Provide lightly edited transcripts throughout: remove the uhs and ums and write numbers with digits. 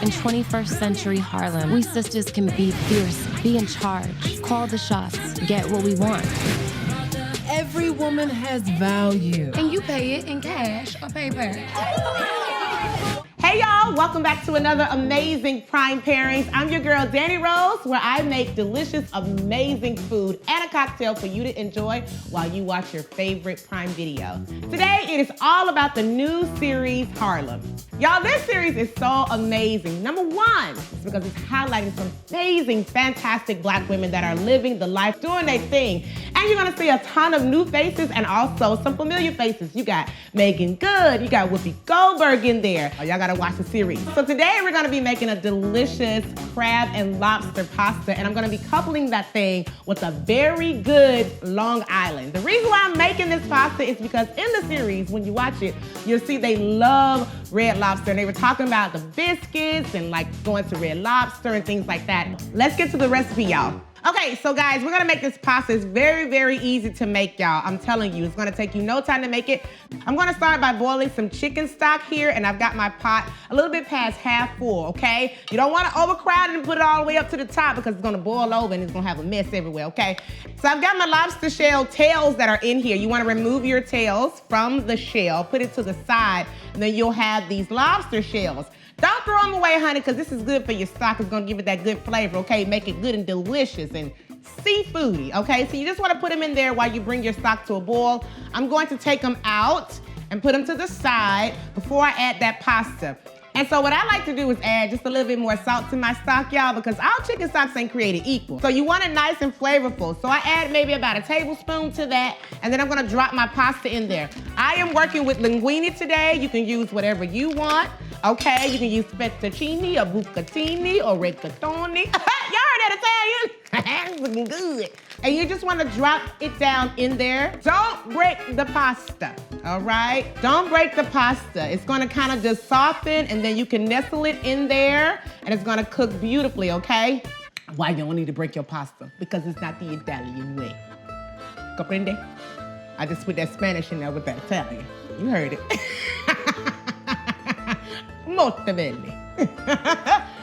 In 21st century Harlem, we sisters can be fierce, be in charge, call the shots, get what we want. Every woman has value. And you pay it in cash or paper. Hey y'all, welcome back to another amazing Prime Pairings. I'm your girl, Danni Rose, where I make delicious, amazing food and a cocktail for you to enjoy while you watch your favorite Prime video. Today, it is all about the new series, Harlem. Y'all, this series is so amazing. Number one, it's because it's highlighting some amazing, fantastic Black women that are living the life, doing their thing. And you're gonna see a ton of new faces and also some familiar faces. You got Megan Good, you got Whoopi Goldberg in there. Oh, y'all gotta watch the series. So today we're gonna be making a delicious crab and lobster pasta, and I'm gonna be coupling that thing with a very good Long Island. The reason why I'm making this pasta is because in the series, when you watch it, you'll see they love Red Lobster, and they were talking about the biscuits and like going to Red Lobster and things like that. Let's get to the recipe, y'all. Okay, so guys, we're gonna make this pasta. It's very, very easy to make, y'all. I'm telling you, it's gonna take you no time to make it. I'm gonna start by boiling some chicken stock here, and I've got my pot a little bit past half full, okay? You don't wanna overcrowd it and put it all the way up to the top because it's gonna boil over and it's gonna have a mess everywhere, okay? So I've got my lobster shell tails that are in here. You wanna remove your tails from the shell, put it to the side, and then you'll have these lobster shells. Don't throw them away, honey, because this is good for your stock. It's gonna give it that good flavor, okay? Make it good and delicious and seafoody, okay? So you just wanna put them in there while you bring your stock to a boil. I'm going to take them out and put them to the side before I add that pasta. And so what I like to do is add just a little bit more salt to my stock, y'all, because our chicken stocks ain't created equal. So you want it nice and flavorful. So I add maybe about a tablespoon to that, and then I'm gonna drop my pasta in there. I am working with linguine today. You can use whatever you want, okay? You can use fettuccine or bucatini or rigatoni. Y'all heard that Italian? It's looking good. And you just wanna drop it down in there. Don't break the pasta, all right? Don't break the pasta. It's gonna kind of just soften, and then you can nestle it in there, and it's gonna cook beautifully, okay? Why you don't need to break your pasta? Because it's not the Italian way. Comprende? I just put that Spanish in there with that Italian. You heard it. Molto bene.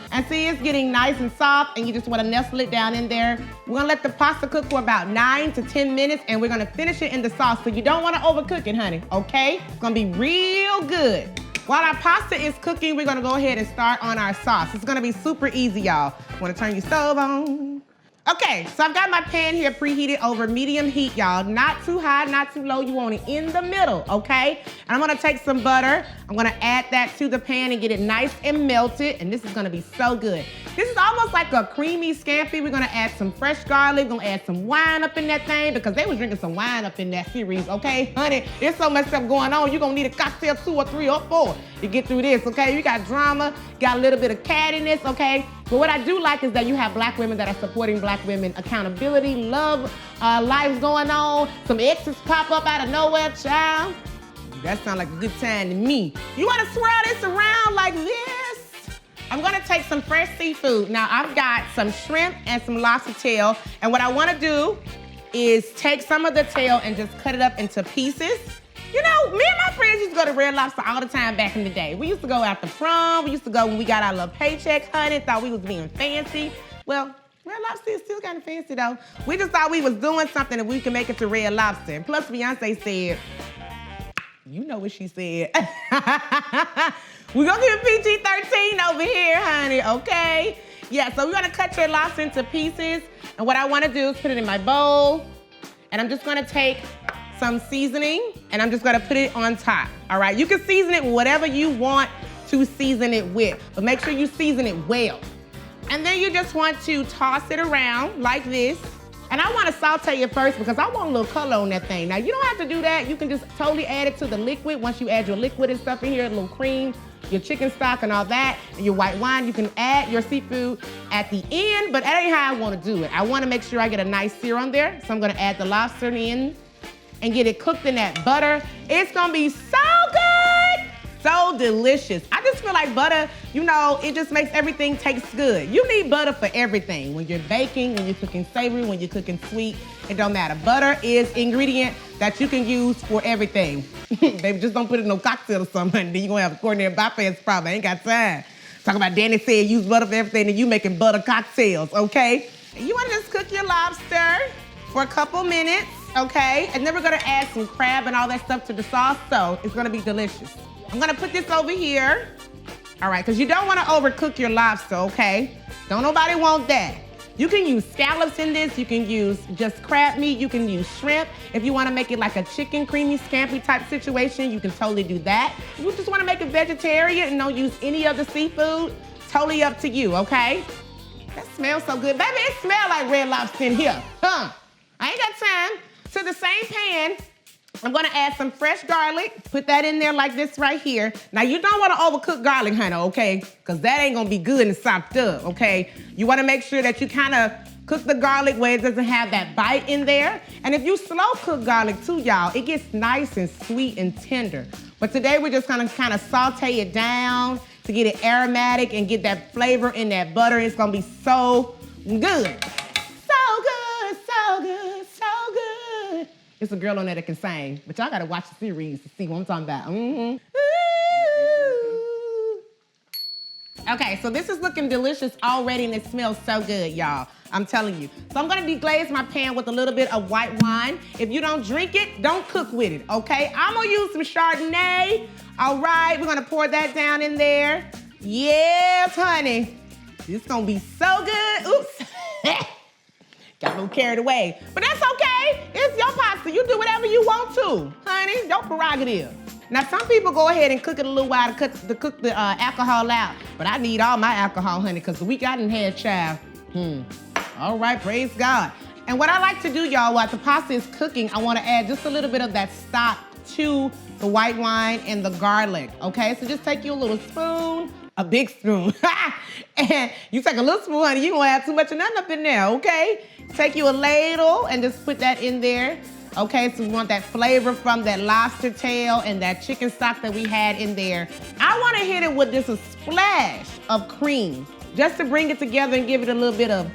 And see, it's getting nice and soft, and you just wanna nestle it down in there. We're gonna let the pasta cook for about 9 to 10 minutes, and we're gonna finish it in the sauce. So you don't wanna overcook it, honey, okay? It's gonna be real good. While our pasta is cooking, we're gonna go ahead and start on our sauce. It's gonna be super easy, y'all. Wanna turn your stove on? Okay, so I've got my pan here preheated over medium heat, y'all. Not too high, not too low. You want it in the middle, okay? And I'm gonna take some butter. I'm gonna add that to the pan and get it nice and melted, and this is gonna be so good. This is almost like a creamy scampi. We're gonna add some fresh garlic. We're gonna add some wine up in that thing because they was drinking some wine up in that series, okay? Honey, there's so much stuff going on. You're gonna need a cocktail 2 or 3 or 4 to get through this, okay? You got drama, got a little bit of cattiness, okay? But what I do like is that you have Black women that are supporting Black women, accountability, love, lives going on, some exes pop up out of nowhere, child. That sounds like a good time to me. You wanna swirl this around like this? I'm gonna take some fresh seafood. Now I've got some shrimp and some lobster tail, and what I wanna do is take some of the tail and just cut it up into pieces. You know, me and my friends used to go to Red Lobster all the time back in the day. We used to go after prom. We used to go when we got our little paychecks, honey, thought we was being fancy. Well, Red Lobster is still kind of fancy though. We just thought we was doing something and we could make it to Red Lobster. And plus Beyonce said, you know what she said. We're gonna give it PG-13 over here, honey, okay? Yeah, so we're gonna cut your lobster into pieces. And what I wanna do is put it in my bowl. And I'm just gonna take some seasoning, and I'm just gonna put it on top, all right? You can season it whatever you want to season it with, but make sure you season it well. And then you just want to toss it around like this. And I wanna saute it first because I want a little color on that thing. Now, you don't have to do that. You can just totally add it to the liquid. Once you add your liquid and stuff in here, a little cream, your chicken stock and all that, and your white wine, you can add your seafood at the end, but that ain't how I wanna do it. I wanna make sure I get a nice sear on there, so I'm gonna add the lobster in and get it cooked in that butter. It's gonna be so good, so delicious. I just feel like butter, you know, it just makes everything taste good. You need butter for everything. When you're baking, when you're cooking savory, when you're cooking sweet, it don't matter. Butter is ingredient that you can use for everything. Baby, just don't put it in no cocktail or something, then you're gonna have a coordinated bypass problem. I ain't got time. Talk about Danny said use butter for everything and you making butter cocktails, okay? You wanna just cook your lobster for a couple minutes, okay? And then we're gonna add some crab and all that stuff to the sauce, so it's gonna be delicious. I'm gonna put this over here. All right, because you don't wanna overcook your lobster, okay? Don't nobody want that. You can use scallops in this, you can use just crab meat, you can use shrimp. If you wanna make it like a chicken creamy scampi type situation, you can totally do that. If you just wanna make it vegetarian and don't use any other seafood, totally up to you, okay? That smells so good. Baby, it smells like Red Lobster in here, huh? I ain't got time. To the same pan, I'm gonna add some fresh garlic. Put that in there like this right here. Now you don't wanna overcook garlic, honey, okay? Because that ain't gonna be good and sopped up, okay? You wanna make sure that you kinda cook the garlic where it doesn't have that bite in there. And if you slow cook garlic too, y'all, it gets nice and sweet and tender. But today we're just gonna kinda saute it down to get it aromatic and get that flavor in that butter. It's gonna be so good. So good, so good, so good. It's a girl on there that can sing, but y'all gotta watch the series to see what I'm talking about. Mm-hmm. Okay, so this is looking delicious already and it smells so good, y'all. I'm telling you. So I'm gonna deglaze my pan with a little bit of white wine. If you don't drink it, don't cook with it, okay? I'm gonna use some Chardonnay. All right, we're gonna pour that down in there. Yes, honey. This gonna be so good. Oops. Got a little carried away, but that's okay. It's your pasta. You do whatever you want to, honey. Your prerogative. Now, some people go ahead and cook it a little while to cook the alcohol out, but I need all my alcohol, honey, because the week I done had, child. All right, praise God. And what I like to do, y'all, while the pasta is cooking, I want to add just a little bit of that stock to the white wine and the garlic, okay? So just take you a little spoon, a big spoon, and you take a little spoon, honey, you don't have too much of nothing up in there, okay? Take you a ladle and just put that in there. Okay, so we want that flavor from that lobster tail and that chicken stock that we had in there. I wanna hit it with just a splash of cream, just to bring it together and give it a little bit of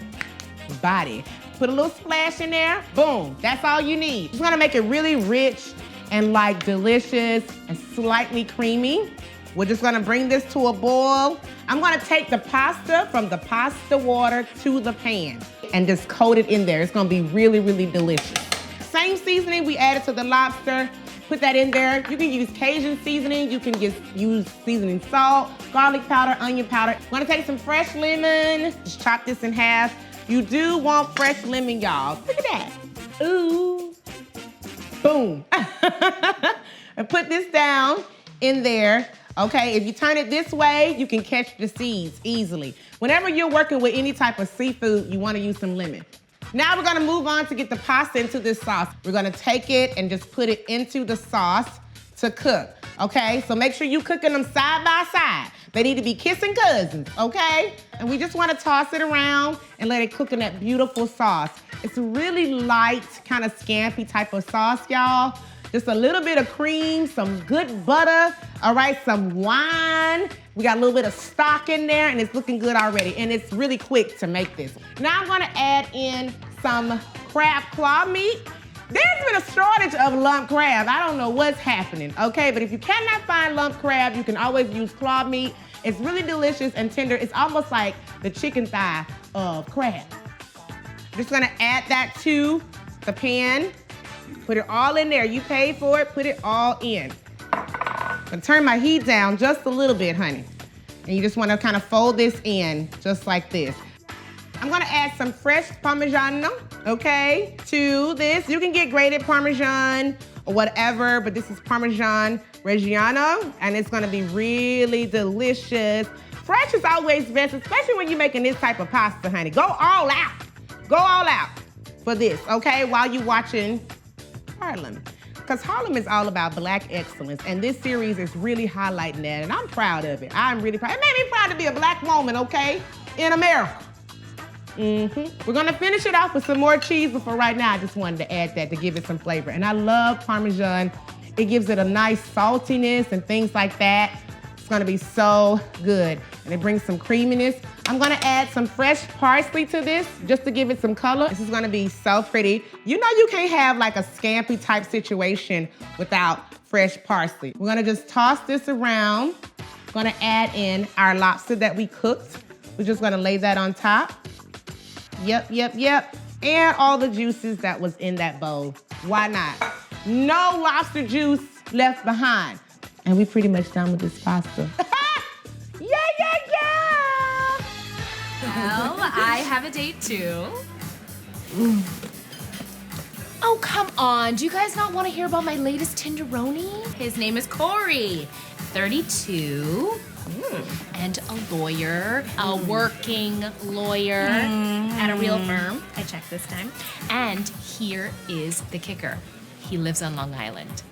body. Put a little splash in there, boom, that's all you need. Just wanna make it really rich and like delicious and slightly creamy. We're just gonna bring this to a boil. I'm gonna take the pasta from the pasta water to the pan and just coat it in there. It's gonna be really, really delicious. Same seasoning we added to the lobster. Put that in there. You can use Cajun seasoning. You can just use seasoning salt, garlic powder, onion powder. I'm gonna take some fresh lemon, just chop this in half. You do want fresh lemon, y'all. Look at that. Ooh. Boom. And put this down in there. Okay, if you turn it this way, you can catch the seeds easily. Whenever you're working with any type of seafood, you wanna use some lemon. Now we're gonna move on to get the pasta into this sauce. We're gonna take it and just put it into the sauce to cook, okay? So make sure you cooking them side by side. They need to be kissing cousins, okay? And we just wanna toss it around and let it cook in that beautiful sauce. It's a really light, kind of scampi type of sauce, y'all. Just a little bit of cream, some good butter, all right, some wine. We got a little bit of stock in there and it's looking good already. And it's really quick to make this. Now I'm gonna add in some crab claw meat. There's been a shortage of lump crab. I don't know what's happening, okay? But if you cannot find lump crab, you can always use claw meat. It's really delicious and tender. It's almost like the chicken thigh of crab. Just gonna add that to the pan. Put it all in there. You paid for it, put it all in. I'm gonna turn my heat down just a little bit, honey. And you just wanna kind of fold this in just like this. I'm gonna add some fresh Parmigiano, okay, to this. You can get grated Parmesan or whatever, but this is Parmesan Reggiano, and it's gonna be really delicious. Fresh is always best, especially when you're making this type of pasta, honey. Go all out. Go all out for this, okay, while you're watching Harlem. Because Harlem is all about Black excellence, and this series is really highlighting that, and I'm proud of it. I'm really proud. It made me proud to be a Black woman, okay, in America. We're gonna finish it off with some more cheese, but for right now, I just wanted to add that to give it some flavor. And I love Parmesan. It gives it a nice saltiness and things like that. It's gonna be so good. And it brings some creaminess. I'm gonna add some fresh parsley to this just to give it some color. This is gonna be so pretty. You know you can't have like a scampi type situation without fresh parsley. We're gonna just toss this around Gonna add in our lobster that we cooked. We're just gonna lay that on top. Yep. And all the juices that was in that bowl. Why not? No lobster juice left behind. And we pretty much done with this pasta. Yeah. Well, I have a date too. Oh, come on. Do you guys not want to hear about my latest tenderoni? His name is Corey, 32, and a lawyer, a working lawyer at a real firm. I checked this time. And here is the kicker. He lives on Long Island.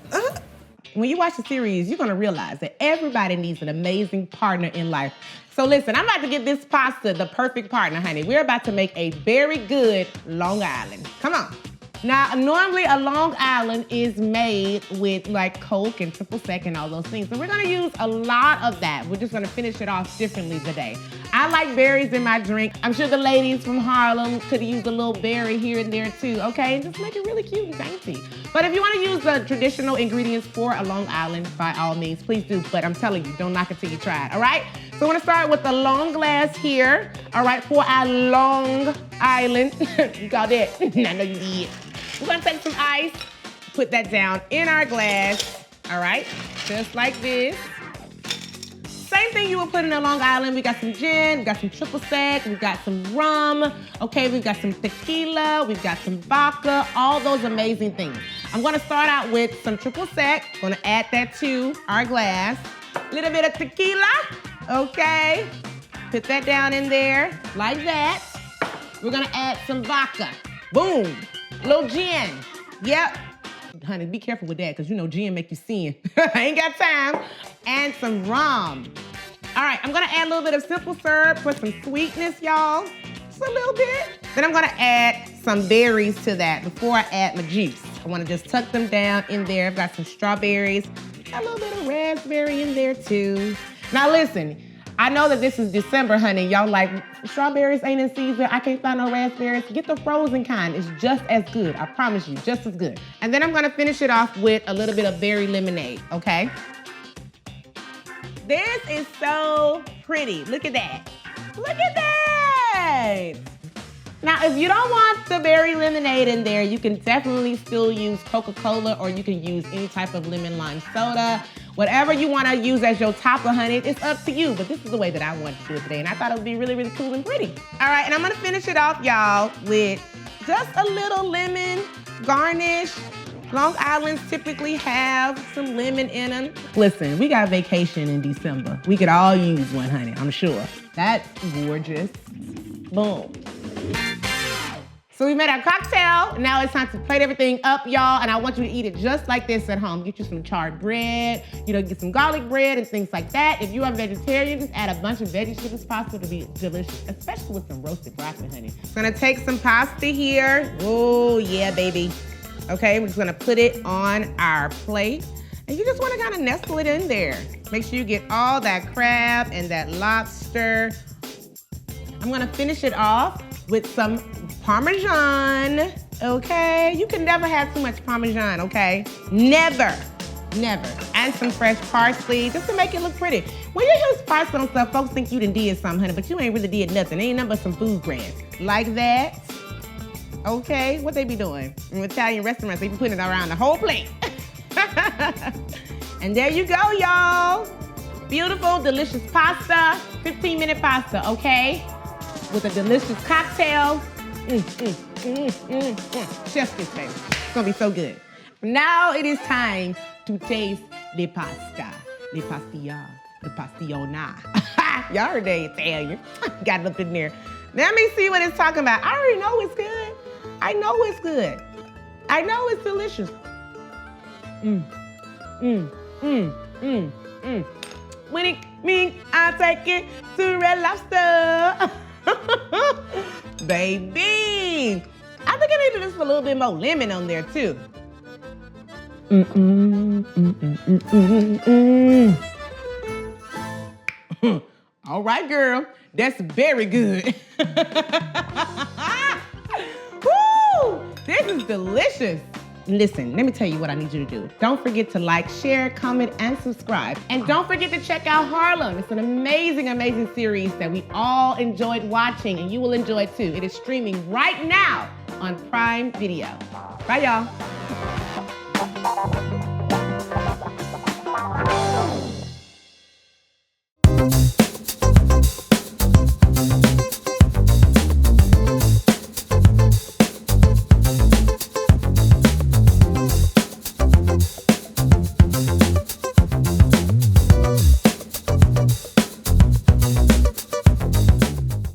When you watch the series, you're gonna realize that everybody needs an amazing partner in life. So listen, I'm about to give this pasta the perfect partner, honey. We're about to make a very good Long Island. Come on. Now, normally a Long Island is made with like Coke and triple sec and all those things. So we're gonna use a lot of that. We're just gonna finish it off differently today. I like berries in my drink. I'm sure the ladies from Harlem could use a little berry here and there too, okay? And just make it really cute and dainty. But if you wanna use the traditional ingredients for a Long Island, by all means, please do. But I'm telling you, don't knock it till you try it, all right? So we're gonna start with the long glass here, all right, for our Long Island. You got that? I know you did. We're gonna take some ice, put that down in our glass, all right? Just like this. Same thing you would put in a Long Island. We got some gin, we got some triple sec, we got some rum, okay? We've got some tequila, we've got some vodka, all those amazing things. I'm gonna start out with some triple sec. Gonna add that to our glass. A little bit of tequila, okay? Put that down in there, like that. We're gonna add some vodka. Boom. Little gin. Yep. Honey, be careful with that, because you know gin make you sin. I ain't got time. And some rum. All right, I'm gonna add a little bit of simple syrup for some sweetness, y'all. Just a little bit. Then I'm gonna add some berries to that before I add my juice. I wanna just tuck them down in there. I've got some strawberries. Got a little bit of raspberry in there too. Now listen, I know that this is December, honey. Y'all like, strawberries ain't in season. I can't find no raspberries. Get the frozen kind. It's just as good. I promise you, just as good. And then I'm gonna finish it off with a little bit of berry lemonade, okay? This is so pretty. Look at that. Look at that. Now, if you don't want the berry lemonade in there, you can definitely still use Coca-Cola, or you can use any type of lemon lime soda. Whatever you want to use as your topper, honey, it's up to you. But this is the way that I wanted to do it today, and I thought it would be really, really cool and pretty. All right, and I'm gonna finish it off, y'all, with just a little lemon garnish. Long Islands typically have some lemon in them. Listen, we got vacation in December. We could all use one, honey, I'm sure. That's gorgeous. Boom. So we made our cocktail. Now it's time to plate everything up, y'all. And I want you to eat it just like this at home. Get you some charred bread, get some garlic bread and things like that. If you are vegetarian, just add a bunch of veggies to this pasta. It'll be delicious, especially with some roasted broccoli, honey. I'm gonna take some pasta here. Oh, yeah, baby. Okay, we're just gonna put it on our plate. And you just wanna kinda nestle it in there. Make sure you get all that crab and that lobster. I'm gonna finish it off with some Parmesan, okay? You can never have too much Parmesan, okay? Never. And some fresh parsley, just to make it look pretty. When you use parsley on stuff, folks think you done did something, honey, but you ain't really did nothing. Ain't nothing but some food grains. Like that, okay? What they be doing? In Italian restaurants, they be putting it around the whole plate. And there you go, y'all. Beautiful, delicious pasta, 15-minute pasta, okay? With a delicious cocktail. Chef's kiss, baby. It's gonna be so good. Now it is time to taste the pasta. The pastilla. The pastiona. Y'all heard that Italian. Got it up in there. Let me see what it's talking about. I already know it's good. I know it's good. I know it's delicious. Winning me, I'll take it to Red Lobster. Baby, I think I needed just a little bit more lemon on there too. All right, girl, that's very good. Woo! This is delicious. Listen, let me tell you what I need you to do. Don't forget to like, share, comment, and subscribe. And don't forget to check out Harlem. It's an amazing, amazing series that we all enjoyed watching, and you will enjoy it too. It is streaming right now on Prime Video. Bye, y'all.